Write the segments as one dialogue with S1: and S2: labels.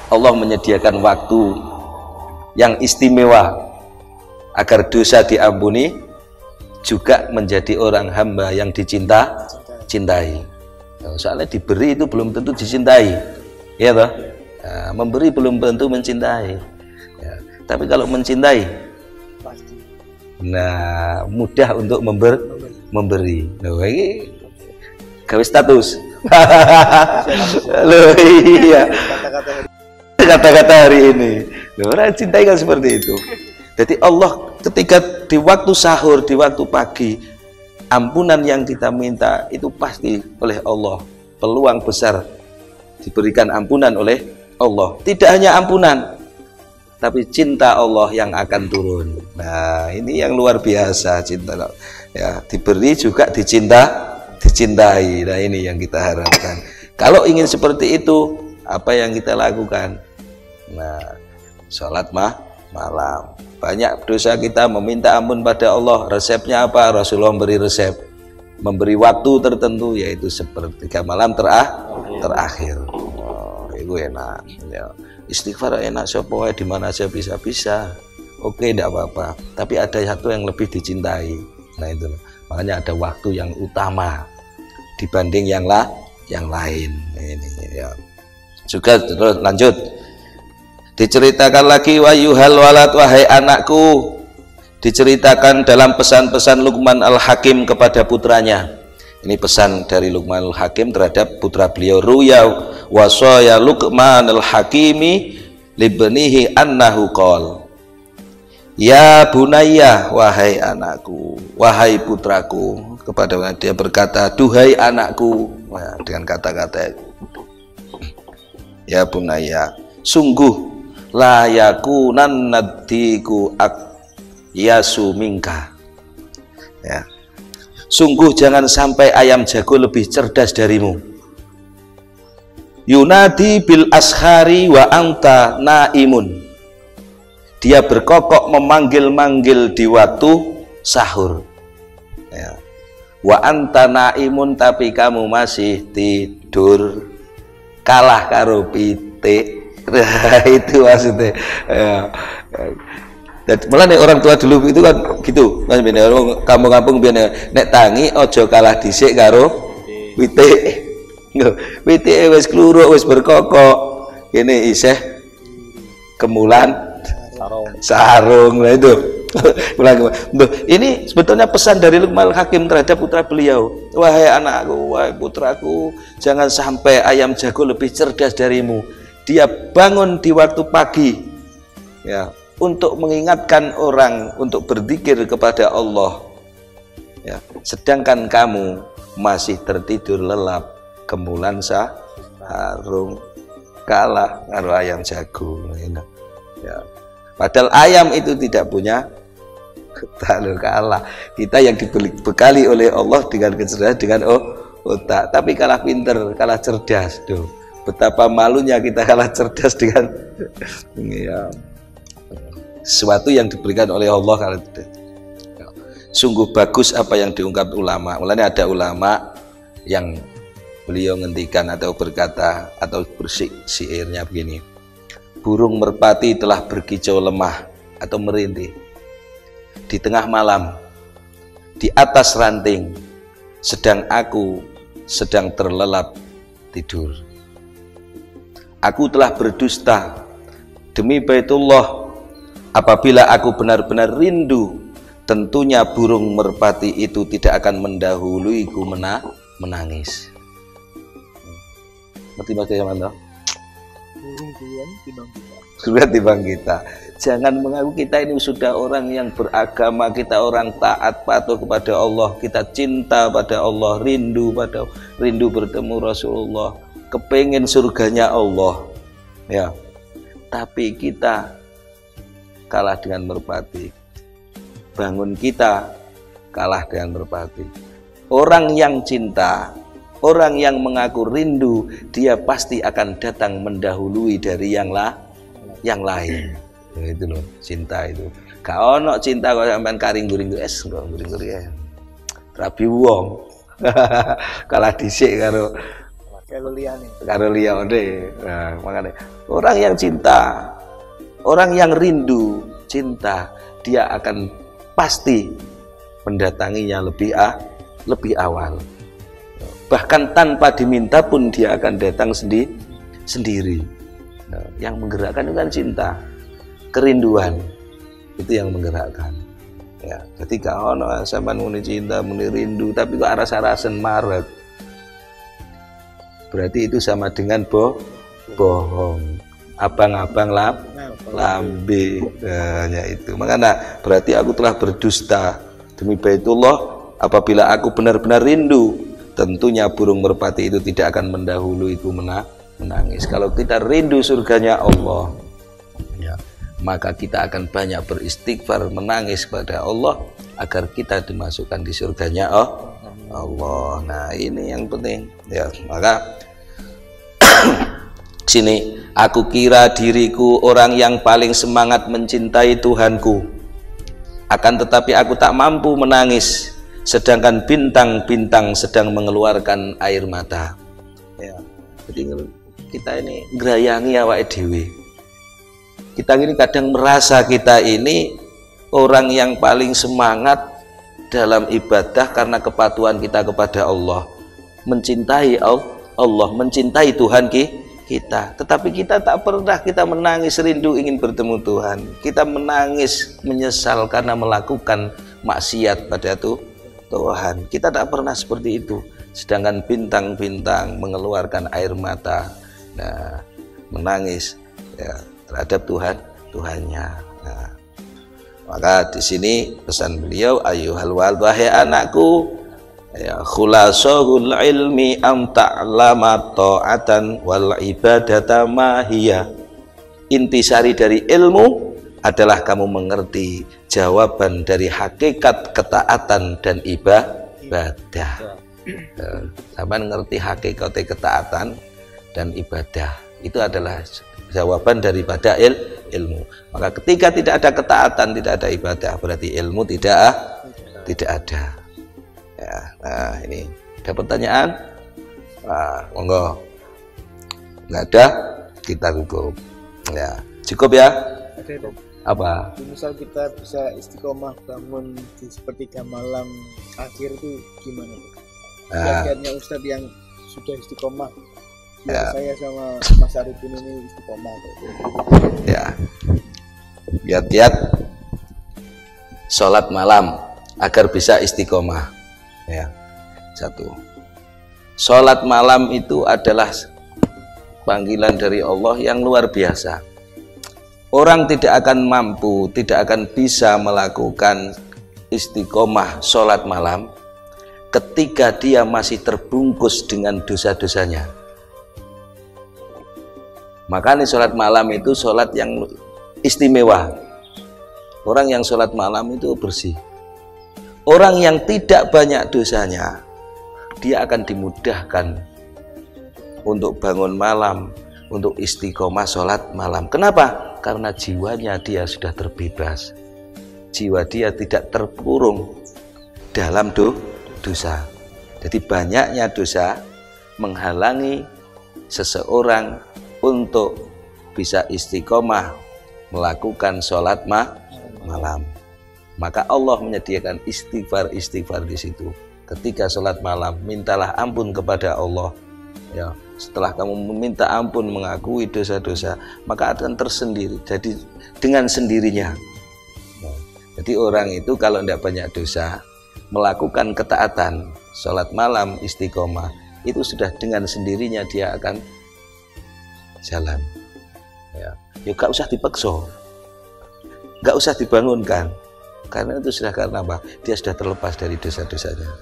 S1: Allah menyediakan waktu yang istimewa agar dosa diampuni, juga menjadi orang hamba yang cintai. Soalnya diberi itu belum tentu dicintai, ya toh? Nah, memberi belum tentu mencintai. Ya, tapi kalau mencintai, nah mudah untuk memberi. Loh, ini gawe status. Loh iya. Kata-kata hari ini. Loh, orang cintai kan seperti itu. Jadi Allah ketika di waktu sahur, di waktu pagi, ampunan yang kita minta itu pasti oleh Allah. Peluang besar diberikan ampunan oleh Allah. Tidak hanya ampunan, tapi cinta Allah yang akan turun. Nah, ini yang luar biasa cinta. Ya, diberi juga dicintai. Nah, ini yang kita harapkan. Kalau ingin seperti itu, apa yang kita lakukan? Nah, sholat malam. Banyak dosa kita meminta ampun pada Allah. Resepnya apa? Rasulullah memberi resep, memberi waktu tertentu, yaitu sepertiga malam terakhir. Oh, itu enak. Ya. Istighfar enak, sopo di mana aja bisa. Oke, tidak apa-apa. Tapi ada satu yang lebih dicintai. Nah itu, makanya ada waktu yang utama dibanding yang lain. Ini ya. Juga terus lanjut. Diceritakan lagi, wayuhal walad, wahai anakku. Diceritakan dalam pesan-pesan Luqman Al-Hakim kepada putranya. Ini pesan dari Luqman Al-Hakim terhadap putra beliau. Ruya wasaya Luqman Al-Hakimi libnihi annahu qol. Ya bunayya, wahai anakku, wahai putraku, kepada dia berkata, duhai anakku. Nah, dengan kata-kata ya bunayya, sungguh la yakunan nadiku yasu minka. Ya. Sungguh jangan sampai ayam jago lebih cerdas darimu. Yunadi bil ashari wa anta naimun. Dia berkokok memanggil-manggil di waktu sahur. Ya. Wa anta naimun, tapi kamu masih tidur. Kalah karo pitik. Nah, itu maksudnya. Ya. Malah nih orang tua dulu itu kan gitu, Mas bene kampung-kampung biyen nek tangi aja kalah dhisik karo pitik. Pitike wis kluruk, wis berkokok. Kene isih kemulan sarung. Nah itu. Ini sebetulnya pesan dari Luqman Al-Hakim terhadap putra beliau. Wahai anakku, wahai putraku, jangan sampai ayam jago lebih cerdas darimu. Dia bangun di waktu pagi, ya, untuk mengingatkan orang untuk berzikir kepada Allah, ya, sedangkan kamu masih tertidur lelap, kemulan sarung, kalah karo ayam jago. Ya. Padahal ayam itu tidak punya kalah. Kita yang dibekali oleh Allah dengan kecerdasan, dengan otak, tapi kalah pinter, kalah cerdas. Duh, betapa malunya kita kalah cerdas dengan ya, sesuatu yang diberikan oleh Allah. Kalau sungguh bagus apa yang diungkap ulama. Mulanya ada ulama yang beliau ngendikan atau berkata atau bersyairnya begini: burung merpati telah berkicau lemah atau merintih di tengah malam di atas ranting, sedang aku sedang terlelap tidur. Aku telah berdusta demi Baitullah. Apabila aku benar-benar rindu, tentunya burung merpati itu tidak akan mendahuluiku menangis. Ngerti Mas Jamanto?
S2: Burung duluan timbang kita.
S1: Sudah timbang kita. Jangan mengaku kita ini sudah orang yang beragama, kita orang taat patuh kepada Allah, kita cinta pada Allah, rindu bertemu Rasulullah, kepengen surganya Allah, ya. Tapi kita kalah dengan merpati. Bangun kita kalah dengan merpati. Orang yang cinta, orang yang mengaku rindu, dia pasti akan datang mendahului dari yang lain. Ya, itu loh, cinta itu. Gak ono cinta kok sampean karing-guring guring-guring. Rabi wong. Kalah dhisik karo
S2: Kalau liane.
S1: Karo liyane. Nah, makanya orang yang cinta, orang yang rindu cinta, dia akan pasti mendatanginya lebih awal. Bahkan tanpa diminta pun dia akan datang sendiri. Nah, yang menggerakkan itu kan cinta, kerinduan, itu yang menggerakkan. Ya, ketika ono sampean muni cinta, muni rindu, tapi kok aras-arasen maret, berarti itu sama dengan bohong, abang-abang lambe. Nah, ya itu. Makanya berarti aku telah berdusta demi Baitullah apabila aku benar-benar rindu. Tentunya burung merpati itu tidak akan mendahuluiku menangis. Kalau kita rindu surganya Allah, ya, maka kita akan banyak beristighfar, menangis kepada Allah agar kita dimasukkan di surganya Allah. Nah, ini yang penting. Ya, maka sini aku kira diriku orang yang paling semangat mencintai Tuhanku, akan tetapi aku tak mampu menangis sedangkan bintang-bintang sedang mengeluarkan air mata. Ya, jadi kita ini ngerayangi awake dhewe. Kita ini kadang merasa kita ini orang yang paling semangat dalam ibadah karena kepatuhan kita kepada Allah, mencintai Allah, mencintai Tuhan kita. Tetapi kita tak pernah kita menangis rindu ingin bertemu Tuhan. Kita menangis menyesal karena melakukan maksiat pada Tuhan. Kita tak pernah seperti itu. Sedangkan bintang-bintang mengeluarkan air mata, nah, menangis ya, terhadap Tuhannya. Nah, maka di sini pesan beliau, ayuhal walad, wahai anakku, ya, khulasahul ilmi am ta'lama ta'atan wal ibadata mahiyah. Intisari dari ilmu adalah kamu mengerti jawaban dari hakikat ketaatan dan ibadah. Sama ngerti hakikat ketaatan dan ibadah, itu adalah jawaban daripada ilmu. Maka ketika tidak ada ketaatan, tidak ada ibadah, berarti ilmu tidak ada. Ya, nah ini ada pertanyaan? Nah, monggo. Nggak ada, kita cukup. Ya, cukup ya.
S2: Oke,
S1: apa?
S2: misal kita bisa istiqomah bangun di sepertiga malam akhir itu gimana? Bagiannya Ustadz yang sudah istiqomah, ya. Saya sama Mas Arifin ini istiqomah.
S1: Ya, giat-giat sholat malam agar bisa istiqomah. Ya, satu, sholat malam itu adalah panggilan dari Allah yang luar biasa. Orang tidak akan mampu, tidak akan bisa melakukan istiqomah sholat malam ketika dia masih terbungkus dengan dosa-dosanya. Makanya sholat malam itu sholat yang istimewa. Orang yang sholat malam itu bersih. Orang yang tidak banyak dosanya, dia akan dimudahkan untuk bangun malam, untuk istiqomah sholat malam. Kenapa? Karena jiwanya dia sudah terbebas. Jiwa dia tidak terkurung dalam dosa. Jadi banyaknya dosa menghalangi seseorang untuk bisa istiqomah melakukan sholat malam. Maka Allah menyediakan istighfar di situ. Ketika sholat malam, mintalah ampun kepada Allah. Ya, setelah kamu meminta ampun, mengakui dosa-dosa, maka akan tersendiri. Jadi dengan sendirinya. Nah, jadi orang itu kalau tidak banyak dosa, melakukan ketaatan, sholat malam, istiqomah, itu sudah dengan sendirinya dia akan jalan. Ya, gak usah dipaksa, gak usah dibangunkan, karena itu sudah karena apa? Dia sudah terlepas dari dosa-dosanya.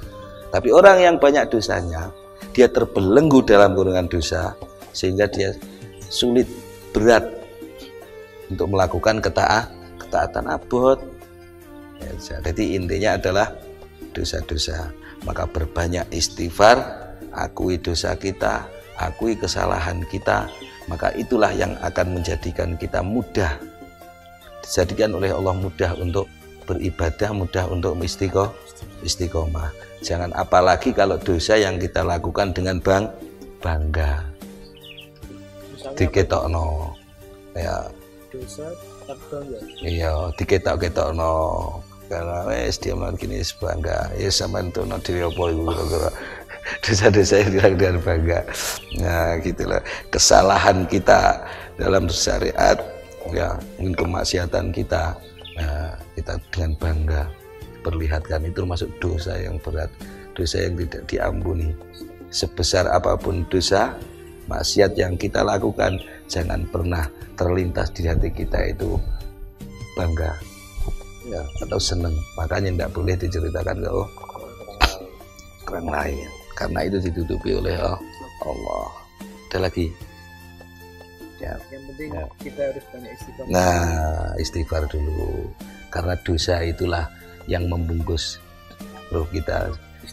S1: Tapi orang yang banyak dosanya, dia terbelenggu dalam gurungan dosa, sehingga dia sulit, berat untuk melakukan ketaatan abot. Ya, jadi intinya adalah dosa-dosa. Maka berbanyak istighfar, akui dosa kita, akui kesalahan kita, maka itulah yang akan menjadikan kita mudah, dijadikan oleh Allah mudah untuk beribadah, mudah untuk istiqomah. Jangan apalagi kalau dosa yang kita lakukan dengan bangga diketokno ya
S2: dosa tak bangga.
S1: Iya, diketok-ketokno karena wis dia mlawan kene bangga. Ya sampean tuno dhewe apa iku kira-kira. Dosa-dosa yang dengan bangga. Nah, gitulah kesalahan kita dalam syariat ya, mungkin kemaksiatan kita. Nah, kita dengan bangga perlihatkan itu termasuk dosa yang berat, dosa yang tidak diampuni. Sebesar apapun dosa maksiat yang kita lakukan, jangan pernah terlintas di hati kita itu bangga ya, atau seneng. Makanya tidak boleh diceritakan ke orang lain, karena itu ditutupi oleh Allah. Ada lagi ya,
S2: yang penting ya, kita harus banyak istighfar.
S1: Nah, istighfar dulu, karena dosa itulah yang membungkus roh kita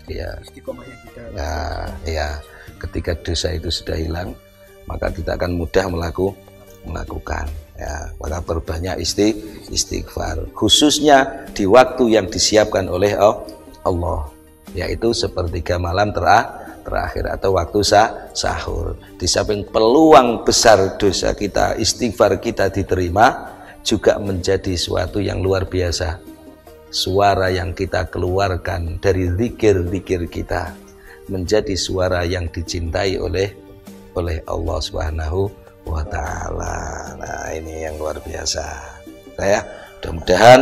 S1: ya.
S2: Istiqomahnya kita.
S1: Nah, ya, ketika dosa itu sudah hilang, maka kita akan mudah melakukan ya. Maka perbanyak istighfar, khususnya di waktu yang disiapkan oleh Allah, yaitu sepertiga malam terakhir atau waktu sahur. Di samping peluang besar dosa kita, istighfar kita diterima, juga menjadi suatu yang luar biasa. Suara yang kita keluarkan dari zikir-zikir kita menjadi suara yang dicintai oleh Allah Subhanahu wa Ta'ala. Nah, ini yang luar biasa. Saya mudah-mudahan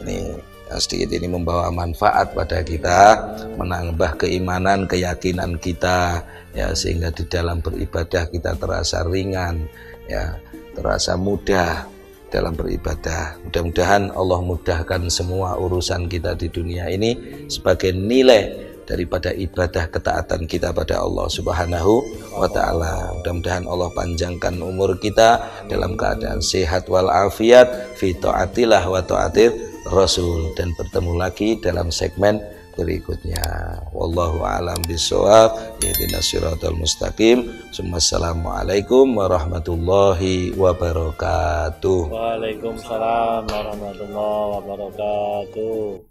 S1: ini sedikit ini membawa manfaat pada kita, menambah keimanan, keyakinan kita ya, sehingga di dalam beribadah kita terasa ringan ya, terasa mudah dalam beribadah. Mudah-mudahan Allah mudahkan semua urusan kita di dunia ini sebagai nilai daripada ibadah ketaatan kita pada Allah Subhanahu wa Ta'ala. Mudah-mudahan Allah panjangkan umur kita dalam keadaan sehat walafiat fi taatillah wa taatir Rasul, dan bertemu lagi dalam segmen berikutnya. Wallahu a'lam bishawab. Ihdinas siratal mustaqim. Assalamualaikum warahmatullahi wabarakatuh.
S3: Waalaikumsalam warahmatullahi wabarakatuh.